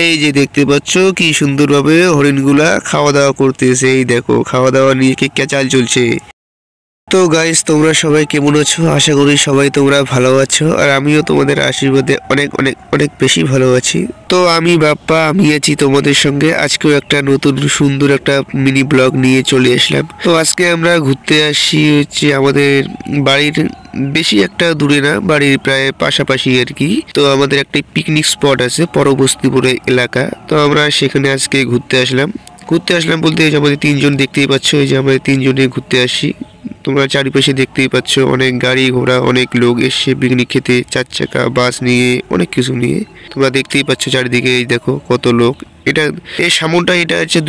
এই যে দেখতে পাচ্ছ কি সুন্দরভাবে হরিণগুলা খাওয়া দাওয়া করতেছে। এই দেখো খাওয়া দাওয়া নিয়ে কি ক্যাচাল চলছে। তো গাইস তোমরা সবাই কেমন আছো? আশা করি সবাই তোমরা ভালো আছো, আর আমিও তোমাদের আশীর্বাদে অনেক অনেক অনেক বেশি ভালো আছি। তো আমি বাপ্পা, আমি আছি তোমাদের সঙ্গে। আজকেও একটা নতুন সুন্দর একটা মিনি ব্লগ নিয়ে চলে আসলাম। তো আজকে আমরা ঘুরতে আসি হচ্ছে আমাদের বাড়ির বেশি একটা দূরে না, বাড়ির প্রায় পাশাপাশি আর কি। তো আমাদের একটা পিকনিক স্পট আছে পরবস্তিপুরে এলাকা, তো আমরা সেখানে আজকে ঘুরতে আসলাম বলতে এই যে আমাদের তিনজন দেখতেই পাচ্ছ, এই যে আমরা তিনজনে ঘুরতে আসি। তোমরা চারিপাশে দেখতেই পাচ্ছ অনেক গাড়ি ঘোড়া, অনেক লোক এসে পিকনিক খেতে, 4 চাকা বাস নিয়ে অনেক কিছু নিয়ে। তোমরা দেখতেই পাচ্ছ চারিদিকে, এই দেখো কত লোক। এটা এই সামনটা এটা হচ্ছে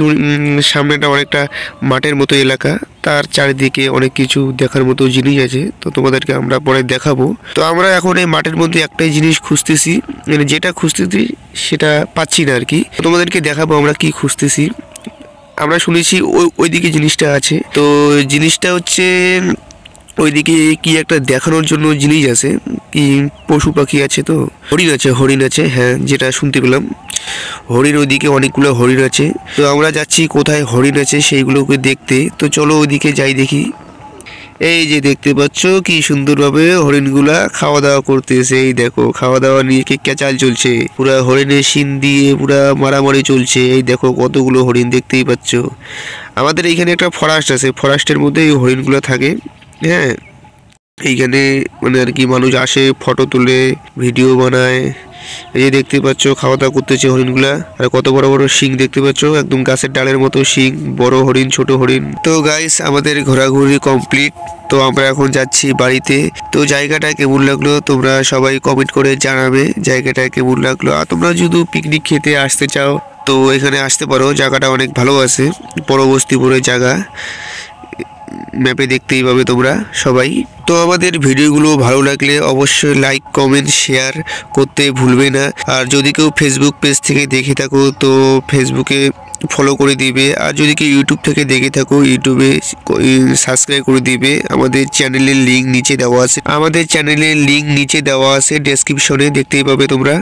সামনেটা অনেকটা মাঠের মতো এলাকা, তার চারিদিকে অনেক কিছু দেখার মতো জিনিস আছে। তো তোমাদেরকে আমরা পরে দেখাবো। তো আমরা এখন এই মাঠের মধ্যে একটাই জিনিস খুঁজতেছি, মানে যেটা খুঁজতেছি সেটা পাচ্ছি না আর কি। তোমাদেরকে দেখাবো আমরা কি খুঁজতেছি। আমরা শুনেছি ওইদিকে জিনিসটা আছে। তো জিনিসটা হচ্ছে ওইদিকে কি একটা দেখানোর জন্য জিনিস আছে, কি পশু পাখি আছে। তো হরিণ আছে, হ্যাঁ যেটা শুনতে পেলাম হরিণ, ওইদিকে অনেকগুলো হরিণ আছে। তো আমরা যাচ্ছি কোথায় হরিণ আছে সেইগুলোকে দেখতে। তো চলো ওইদিকে যাই দেখি। এই যে দেখতে পাচ্ছ কি সুন্দরভাবে হরিণগুলা খাওয়া দাওয়া করতেছে। এই দেখো খাওয়া দাওয়া নিয়ে কি ক্যাচাল চলছে, পুরা হরিণের শিং দিয়ে পুরা মারামারি চলছে। এই দেখো কতগুলো হরিণ দেখতেই পাচ্ছ। আমাদের এইখানে একটা ফরেস্ট আছে, ফরেস্টের মধ্যে এই হরিণগুলো থাকে। হ্যাঁ, এইখানে মানে আর কি মানুষ আসে, ফটো তুলে, ভিডিও বানায়। এই যে দেখতে পাচ্ছ খাওয়া দাওয়া করতেছে হরিণগুলা। আর কত বড় বড় শিং দেখতে পাচ্ছ, একদম গাছের ডালের মতো শিং, বড় হরিণ ছোট হরিণ। তো গাইস আমাদের ঘোরাঘুরি কমপ্লিট। তো আমরা এখন যাচ্ছি বাড়িতে। তো জায়গাটা কেমন লাগলো তোমরা সবাই কমেন্ট করে জানাবে, জায়গাটা কেমন লাগলো। আর তোমরা যদি পিকনিক খেতে আসতে চাও তো এখানে আসতে পারো, জায়গাটা অনেক ভালো আছে, পরবস্তিপুরের জায়গা। ম্যাপে দেখতেই পাবে তোমরা সবাই। তো আমাদের ভিডিওগুলো ভালো লাগলে অবশ্যই লাইক কমেন্ট শেয়ার করতে ভুলবে না। আর যদি কেউ ফেসবুক পেজ থেকে দেখে থাকো তো ফেসবুকে ফলো করে দিবে। আর যদি কেউ ইউটিউব থেকে দেখে থাকো ইউটিউবে সাবস্ক্রাইব করে দিবে। আমাদের চ্যানেলের লিঙ্ক নিচে দেওয়া আছে, ডেসক্রিপশনে দেখতেই পাবে তোমরা।